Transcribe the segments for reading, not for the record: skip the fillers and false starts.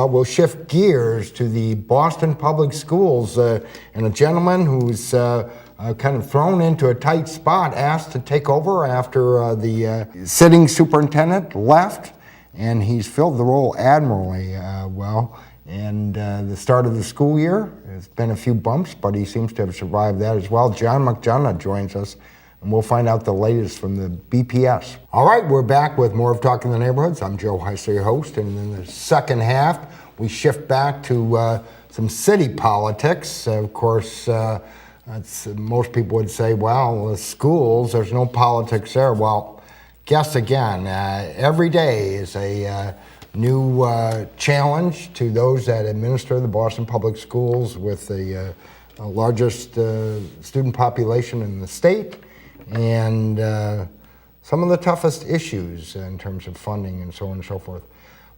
We'll shift gears to the Boston Public Schools, and a gentleman who's kind of thrown into a tight spot, asked to take over after the sitting superintendent left, and he's filled the role admirably well. And the start of the school year, there's been a few bumps, but he seems to have survived that as well. John McDonough joins us, and we'll find out the latest from the BPS. All right, we're back with more of Talking the Neighborhoods. I'm Joe Heisler, your host, and in the second half, we shift back to some city politics. Of course, most people would say, well, the schools, there's no politics there. Well, guess again, every day is a new challenge to those that administer the Boston Public Schools with the largest student population in the state, and some of the toughest issues in terms of funding and so on and so forth.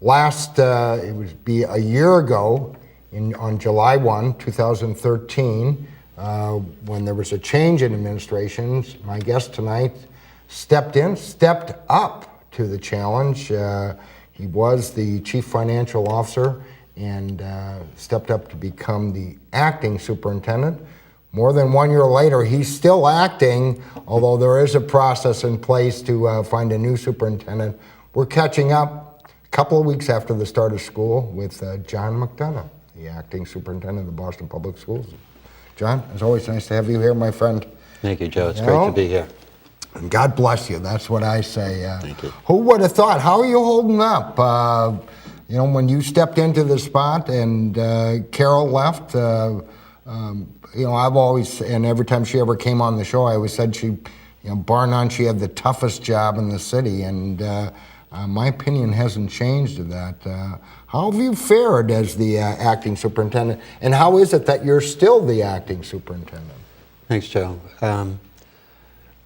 It would be a year ago, on July 1, 2013, when there was a change in administrations. My guest tonight stepped up to the challenge. He was the chief financial officer and stepped up to become the acting superintendent. More than 1 year later, he's still acting, although there is a process in place to find a new superintendent. We're catching up a couple of weeks after the start of school with John McDonough, the acting superintendent of the Boston Public Schools. John, it's always nice to have you here, my friend. Thank you, Joe. It's great to be here. And God bless you. That's what I say. Thank you. Who would have thought? How are you holding up? When you stepped into the spot and Carol left, I've always, and every time she ever came on the show, I always said she, bar none, she had the toughest job in the city. And my opinion hasn't changed to that. How have you fared as the acting superintendent? And how is it that you're still the acting superintendent? Thanks, Joe.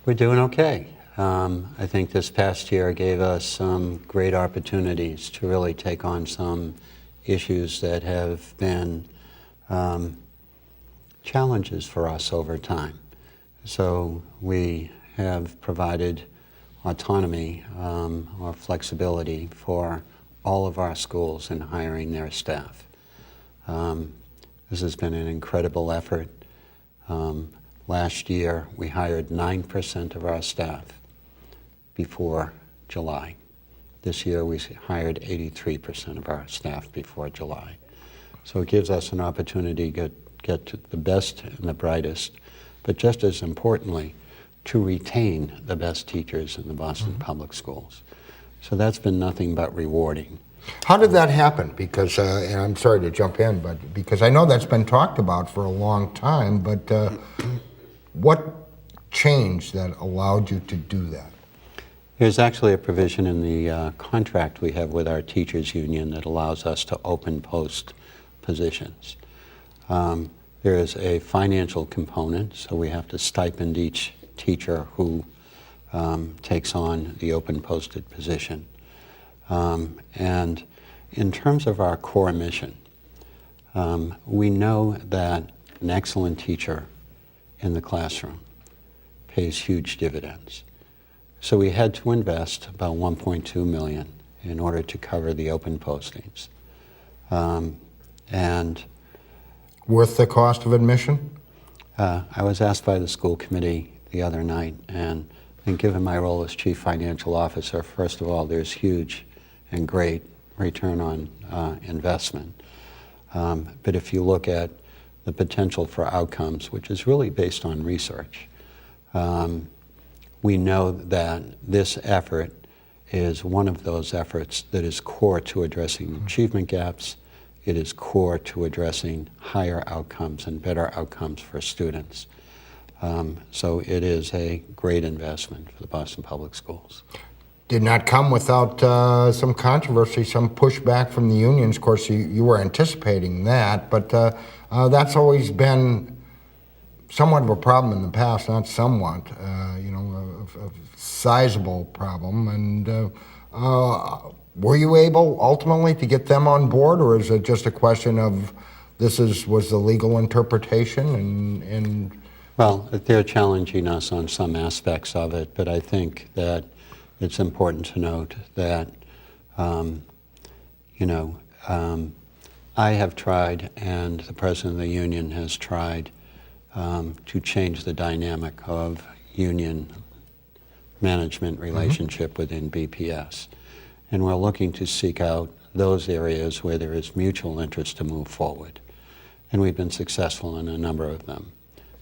We're doing okay. I think this past year gave us some great opportunities to really take on some issues that have been challenges for us over time. So we have provided autonomy or flexibility for all of our schools in hiring their staff. This has been an incredible effort. Last year, we hired 9% of our staff before July. This year, we hired 83% of our staff before July. So it gives us an opportunity to get to the best and the brightest, but just as importantly, to retain the best teachers in the Boston Public Schools. So that's been nothing but rewarding. How did that happen? Because, and I'm sorry to jump in, but because I know that's been talked about for a long time, but what changed that allowed you to do that? There's actually a provision in the contract we have with our teachers union that allows us to open post positions. There is a financial component, so we have to stipend each teacher who takes on the open posted position. And in terms of our core mission, we know that an excellent teacher in the classroom pays huge dividends. So we had to invest about $1.2 million in order to cover the open postings. And worth the cost of admission? I was asked by the school committee the other night, and given my role as chief financial officer, first of all, there's huge and great return on investment. But if you look at the potential for outcomes, which is really based on research, we know that this effort is one of those efforts that is core to addressing achievement gaps. It is core to addressing higher outcomes and better outcomes for students. So it is a great investment for the Boston Public Schools. Did not come without some controversy, some pushback from the unions. Of course, you were anticipating that, but that's always been somewhat of a problem in the past, not somewhat, a sizable problem. And were you able ultimately to get them on board, or is it just a question of was the legal interpretation and Well, they're challenging us on some aspects of it, but I think that it's important to note that, I have tried, and the president of the union has tried, to change the dynamic of union management relationship within BPS. And we're looking to seek out those areas where there is mutual interest to move forward. And we've been successful in a number of them.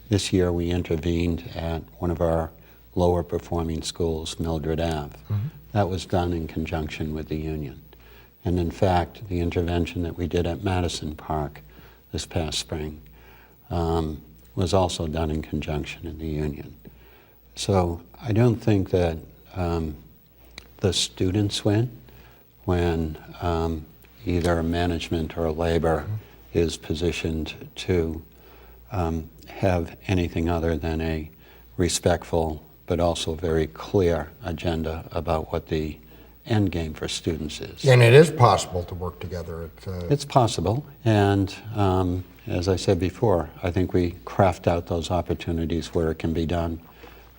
This year we intervened at one of our lower performing schools, Mildred Ave. That was done in conjunction with the union. And in fact, the intervention that we did at Madison Park this past spring was also done in conjunction with the union. So I don't think that the students win when either management or labor is positioned to have anything other than a respectful but also very clear agenda about what the end game for students is. And it is possible to work together. It's possible, and as I said before, I think we craft out those opportunities where it can be done.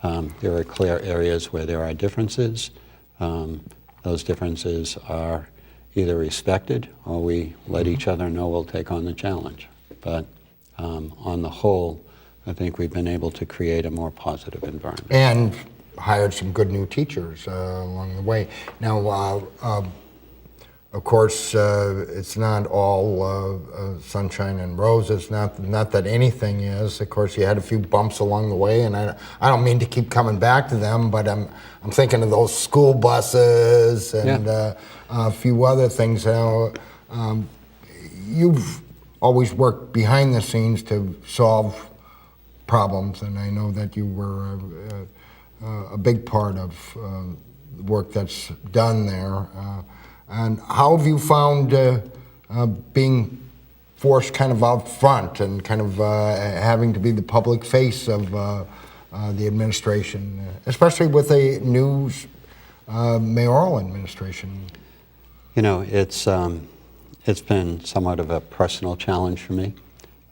There are clear areas where there are differences. Those differences are either respected or we let each other know we'll take on the challenge. But on the whole, I think we've been able to create a more positive environment. And hired some good new teachers along the way. Now, of course, it's not all sunshine and roses, not that anything is. Of course, you had a few bumps along the way, and I don't mean to keep coming back to them, but I'm thinking of those school buses and a few other things. You've always worked behind the scenes to solve problems, and I know that you were a big part of the work that's done there. And how have you found being forced kind of out front and kind of having to be the public face of the administration, especially with a new mayoral administration? You know, it's been somewhat of a personal challenge for me.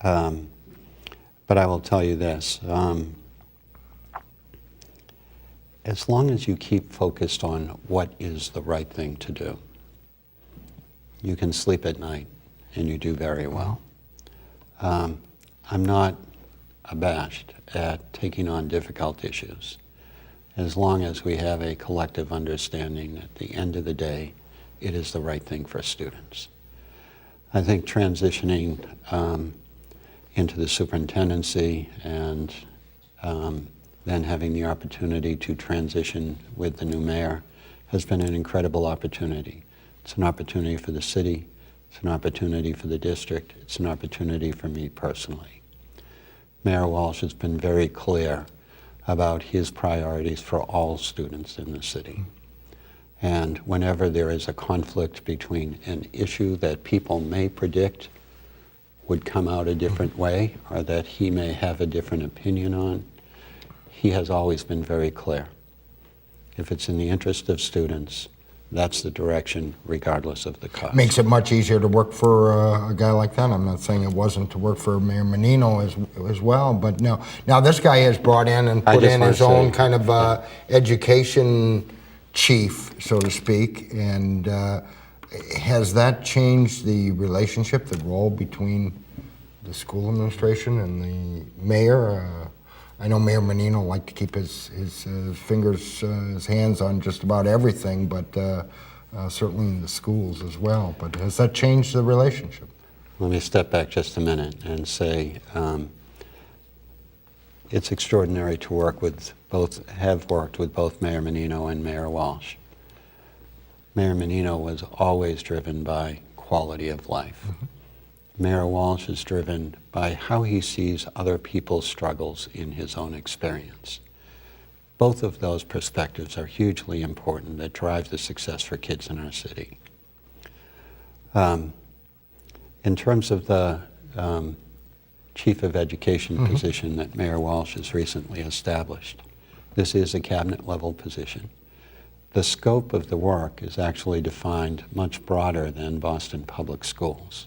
But I will tell you this, as long as you keep focused on what is the right thing to do, you can sleep at night and you do very well. I'm not abashed at taking on difficult issues, as long as we have a collective understanding at the end of the day, it is the right thing for students. I think transitioning into the superintendency and then having the opportunity to transition with the new mayor has been an incredible opportunity. It's an opportunity for the city, it's an opportunity for the district, it's an opportunity for me personally. Mayor Walsh has been very clear about his priorities for all students in the city. And whenever there is a conflict between an issue that people may predict would come out a different way or that he may have a different opinion on, he has always been very clear. If it's in the interest of students, that's the direction regardless of the cost. Makes it much easier to work for a guy like that. I'm not saying it wasn't to work for Mayor Menino as well, but no. Now this guy has brought in and put in his own kind of education chief, so to speak, and has that changed the relationship, the role between the school administration and the mayor? I know Mayor Menino liked to keep his fingers, his hands on just about everything, but certainly in the schools as well. But has that changed the relationship? Let me step back just a minute and say it's extraordinary to work with have worked with both Mayor Menino and Mayor Walsh. Mayor Menino was always driven by quality of life. Mayor Walsh is driven by how he sees other people's struggles in his own experience. Both of those perspectives are hugely important that drive the success for kids in our city. In terms of the Chief of Education position that Mayor Walsh has recently established, this is a cabinet level position. The scope of the work is actually defined much broader than Boston Public Schools.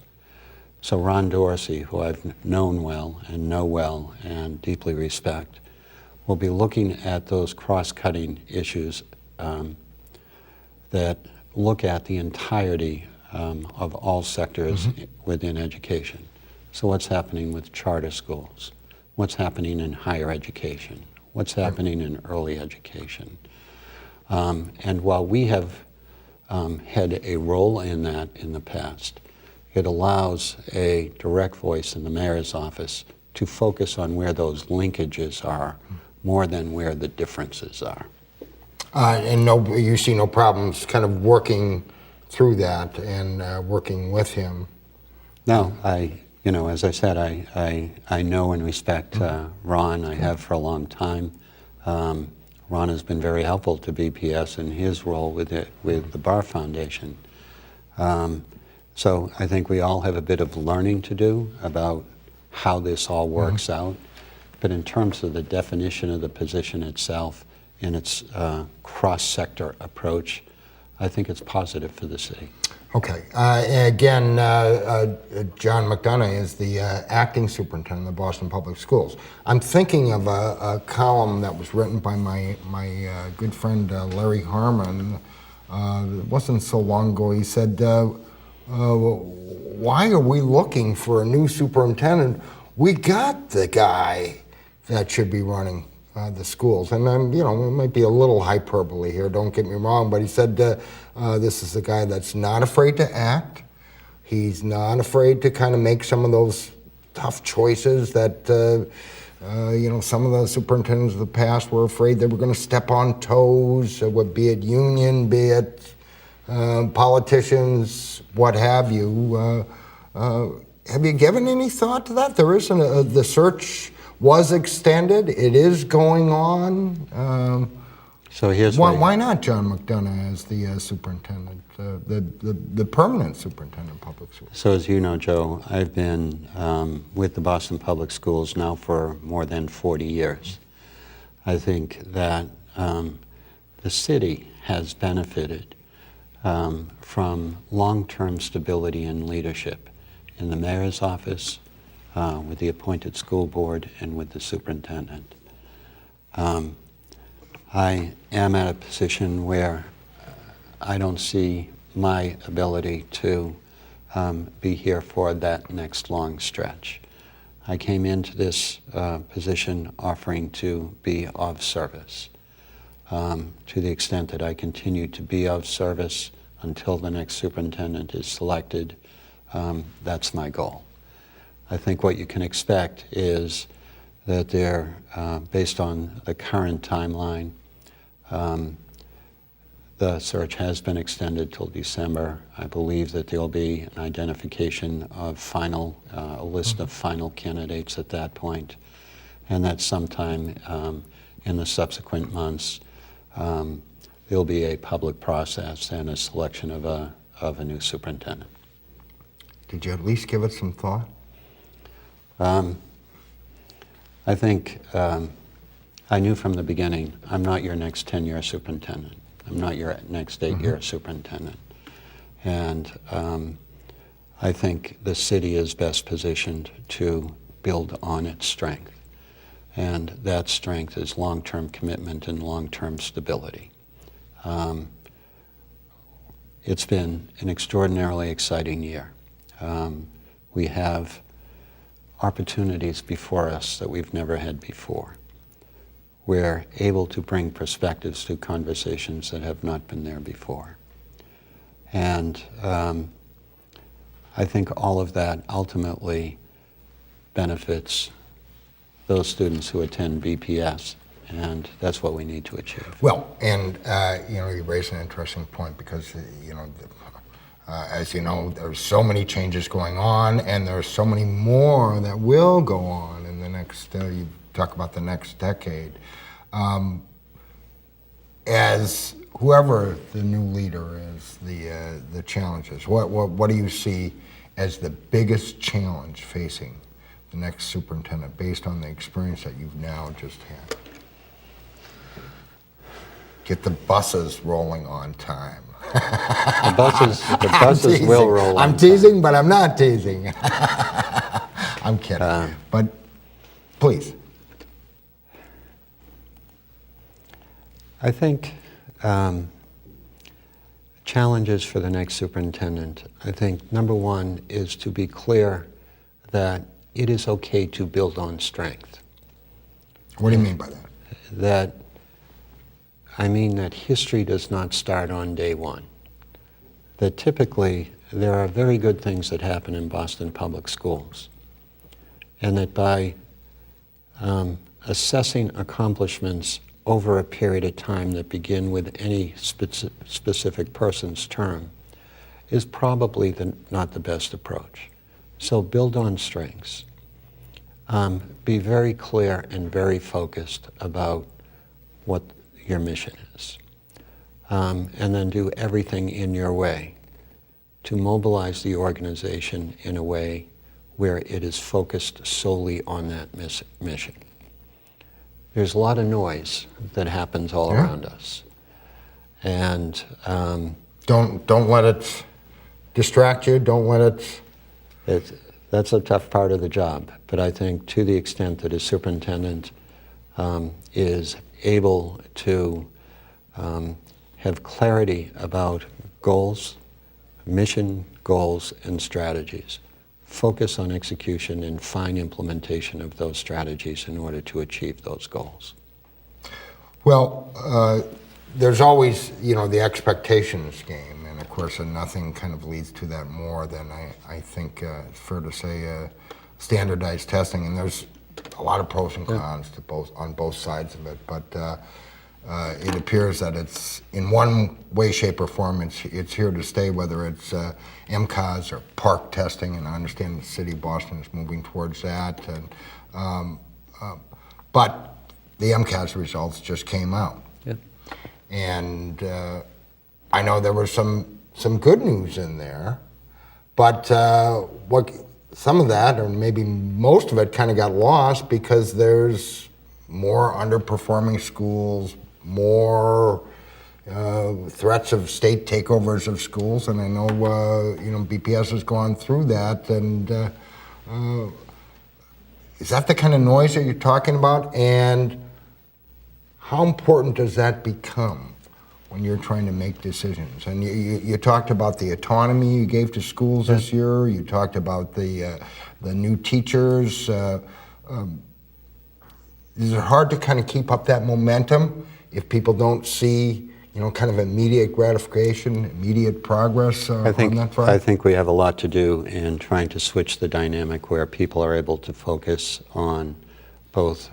So Ron Dorsey, who I've known well and know well and deeply respect, will be looking at those cross-cutting issues that look at the entirety of all sectors within education. So what's happening with charter schools? What's happening in higher education? What's happening in early education? And while we have had a role in that in the past, it allows a direct voice in the mayor's office to focus on where those linkages are more than where the differences are. And you see no problems kind of working through that and working with him? No, as I said, I know and respect Ron. I have for a long time. Ron has been very helpful to BPS in his role with the Bar Foundation. So I think we all have a bit of learning to do about how this all works out. But in terms of the definition of the position itself and its cross-sector approach, I think it's positive for the city. Okay. Again, John McDonough is the acting superintendent of the Boston Public Schools. I'm thinking of a column that was written by my good friend Larry Harmon. It wasn't so long ago. He said, why are we looking for a new superintendent? We got the guy that should be running the schools. And it might be a little hyperbole here, don't get me wrong, but he said this is a guy that's not afraid to act. He's not afraid to kind of make some of those tough choices that some of the superintendents of the past were afraid they were going to step on toes, be it union, be it politicians, what have you. Have you given any thought to that? There isn't the search was extended. It is going on. So here's why not John McDonough as the superintendent, the permanent superintendent of public schools? So as you know, Joe, I've been with the Boston Public Schools now for more than 40 years. I think that the city has benefited from long-term stability and leadership in the mayor's office, with the appointed school board, and with the superintendent. I am at a position where I don't see my ability to be here for that next long stretch. I came into this position offering to be of service. To the extent that I continue to be of service until the next superintendent is selected, that's my goal. I think what you can expect is that based on the current timeline, the search has been extended till December. I believe that there will be an identification of a list of final candidates at that point, and that sometime in the subsequent months, there'll be a public process and a selection of a new superintendent. Did you at least give it some thought? I think I knew from the beginning, I'm not your next 10-year superintendent. I'm not your next 8-year superintendent. And I think the city is best positioned to build on its strength. And that strength is long-term commitment and long-term stability. It's been an extraordinarily exciting year. We have opportunities before us that we've never had before. We're able to bring perspectives to conversations that have not been there before. And I think all of that ultimately benefits those students who attend BPS, and that's what we need to achieve. Well, and you raise an interesting point because as you know, there's so many changes going on, and there's so many more that will go on in the next. You talk about the next decade. As whoever the new leader is, the challenges. What do you see as the biggest challenge facing the next superintendent, based on the experience that you've now just had? Get the buses rolling on time. The buses will roll on I'm teasing, but I'm not teasing. I'm kidding. But please. I think challenges for the next superintendent, I think number one is to be clear that it is okay to build on strength. What do you mean by that? I mean that history does not start on day one. That typically there are very good things that happen in Boston Public Schools, and that by assessing accomplishments over a period of time that begin with any specific person's term is probably not the best approach. So build on strengths. Be very clear and very focused about what your mission is. And then do everything in your way to mobilize the organization in a way where it is focused solely on that mission. There's a lot of noise that happens all around us. And don't let it distract you, don't let it... That's a tough part of the job, but I think to the extent that a superintendent is able to have clarity about goals, mission, goals, and strategies, focus on execution and fine implementation of those strategies in order to achieve those goals. Well, there's always, the expectations game, and of course, nothing kind of leads to that more than I think it's fair to say standardized testing, and there's a lot of pros and cons to on both sides of it, but it appears that it's in one way, shape, or form it's here to stay, whether it's MCAS or park testing, and I understand the city of Boston is moving towards that, and but the MCAS results just came out. And I know there was some good news in there, but some of that, or maybe most of it, kind of got lost because there's more underperforming schools, more threats of state takeovers of schools, and I know BPS has gone through that. And is that the kind of noise that you're talking about? And how important does that become when you're trying to make decisions? And you talked about the autonomy you gave to schools this year. You talked about the new teachers. Is it hard to kind of keep up that momentum if people don't see, kind of immediate gratification, immediate progress on that front? I think we have a lot to do in trying to switch the dynamic where people are able to focus on both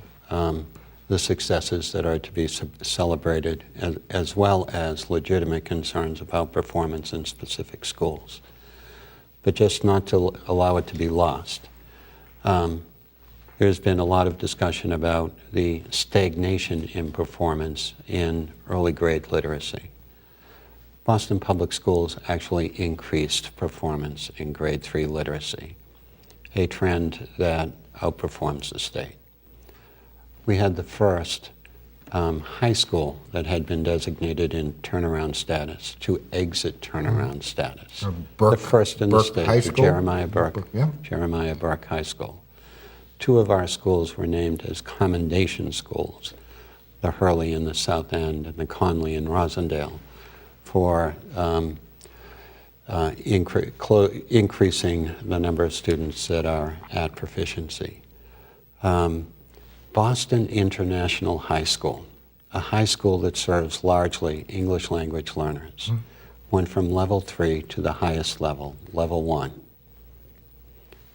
the successes that are to be celebrated, as well as legitimate concerns about performance in specific schools, but just not to allow it to be lost. There's been a lot of discussion about the stagnation in performance in early grade literacy. Boston Public Schools actually increased performance in grade 3 literacy, a trend that outperforms the state. We had the first high school that had been designated in turnaround status to exit turnaround status. The first in the state, High School? Jeremiah Burke High School. 2 of our schools were named as commendation schools, the Hurley in the South End and the Conley in Rosendale, for increasing the number of students that are at proficiency. Boston International High School, a high school that serves largely English language learners, went from level 3 to the highest level, level 1.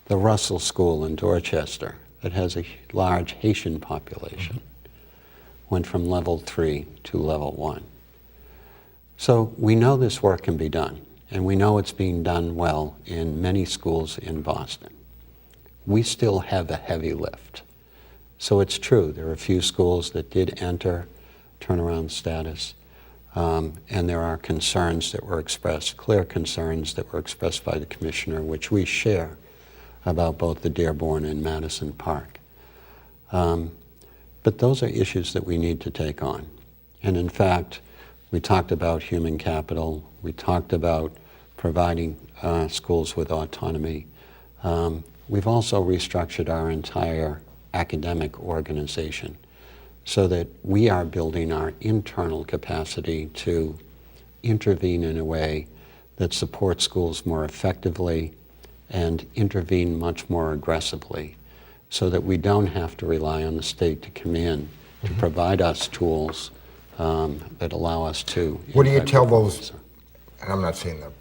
The Russell School in Dorchester, that has a large Haitian population, went from level 3 to level 1. So we know this work can be done, and we know it's being done well in many schools in Boston. We still have a heavy lift. So it's true, there are a few schools that did enter turnaround status, and there are concerns that were expressed, clear concerns that were expressed by the commissioner, which we share, about both the Dearborn and Madison Park. But those are issues that we need to take on. And in fact, we talked about human capital, we talked about providing schools with autonomy. We've also restructured our entire academic organization so that we are building our internal capacity to intervene in a way that supports schools more effectively and intervene much more aggressively so that we don't have to rely on the state to come in to provide us tools that allow us to. What do you impact tell performance. those, and I'm not saying that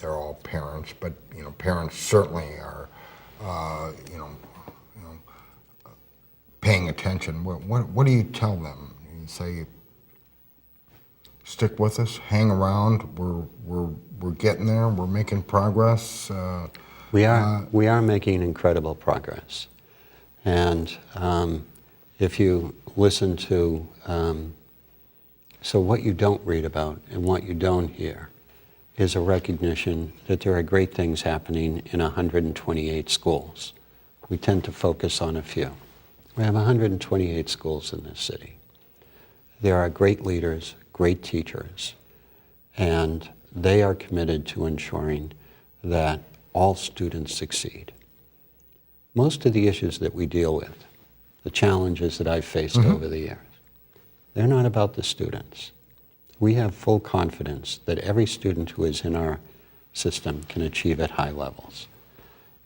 they're all parents, but parents certainly are, paying attention. What do you tell them? You say, stick with us, hang around. We're getting there. We're making progress. We are making incredible progress, and if you listen to so what you don't read about and what you don't hear is a recognition that there are great things happening in 128 schools. We tend to focus on a few. We have 128 schools in this city. There are great leaders, great teachers, and they are committed to ensuring that all students succeed. Most of the issues that we deal with, the challenges that I've faced over the years, they're not about the students. We have full confidence that every student who is in our system can achieve at high levels.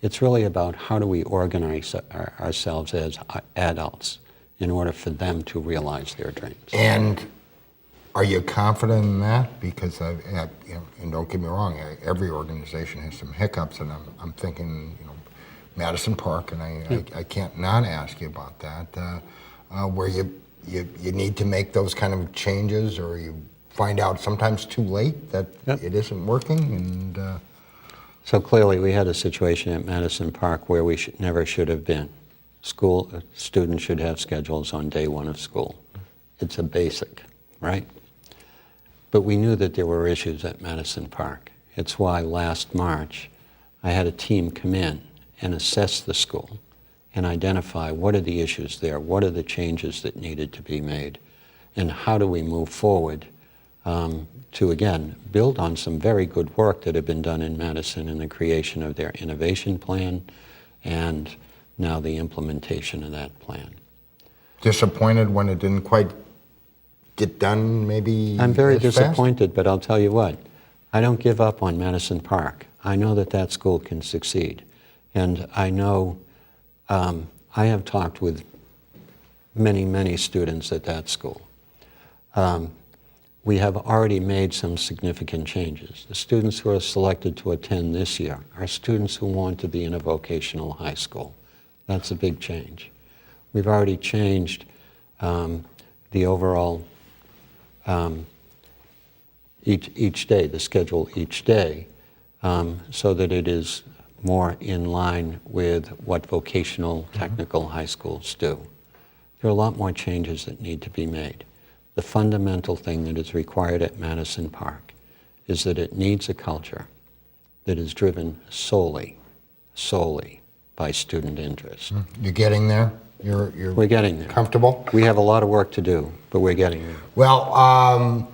It's really about how do we organize ourselves as adults in order for them to realize their dreams. And are you confident in that? Because and don't get me wrong, every organization has some hiccups, and I'm thinking, Madison Park, and I can't not ask you about that, where you need to make those kind of changes, or you find out sometimes too late that it isn't working, and. So clearly we had a situation at Madison Park where we never should have been. Students should have schedules on day one of school. It's a basic, right? But we knew that there were issues at Madison Park. It's why last March I had a team come in and assess the school and identify what are the issues there, what are the changes that needed to be made, and how do we move forward to, again, build on some very good work that had been done in Madison in the creation of their innovation plan and now the implementation of that plan. Disappointed when it didn't quite get done, maybe? I'm very as fast? disappointed, but I'll tell you what, I don't give up on Madison Park. I know that that school can succeed. And I know I have talked with many, many students at that school. We have already made some significant changes. The students who are selected to attend this year are students who want to be in a vocational high school. That's a big change. We've already changed the overall each day, the schedule each day, so that it is more in line with what vocational technical high schools do. There are a lot more changes that need to be made. The fundamental thing that is required at Madison Park is that it needs a culture that is driven solely by student interest. You're getting there? We're getting there. Comfortable? We have a lot of work to do, but we're getting there. Well,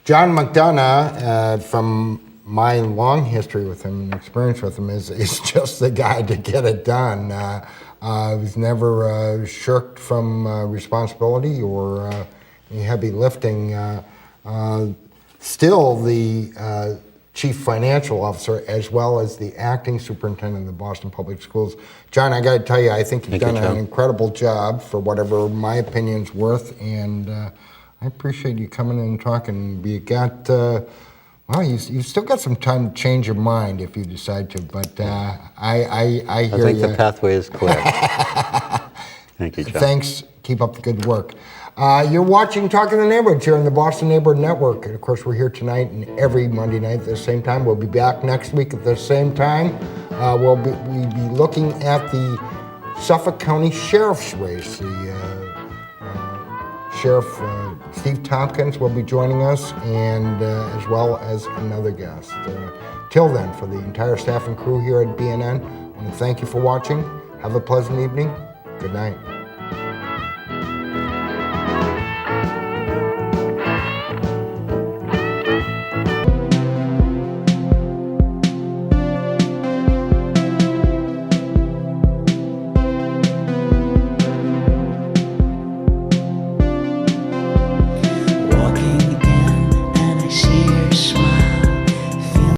John McDonough, from my long history with him and experience with him, is just the guy to get it done. He's never shirked from responsibility or any heavy lifting. Still the chief financial officer as well as the acting superintendent of the Boston Public Schools. John, I got to tell you, I think you've done an incredible job for whatever my opinion's worth, and I appreciate you coming in and talking. You got, well, you still got some time to change your mind if you decide to, but I hear you. I think the pathway is clear. Thank you, John. Thanks. Keep up the good work. You're watching Talking to the Neighborhoods here on the Boston Neighborhood Network. And of course, we're here tonight and every Monday night at the same time. We'll be back next week at the same time. We'll be looking at the Suffolk County Sheriff's race. The Sheriff Steve Tompkins will be joining us, and as well as another guest. Till then, for the entire staff and crew here at BNN, I want to thank you for watching. Have a pleasant evening. Good night.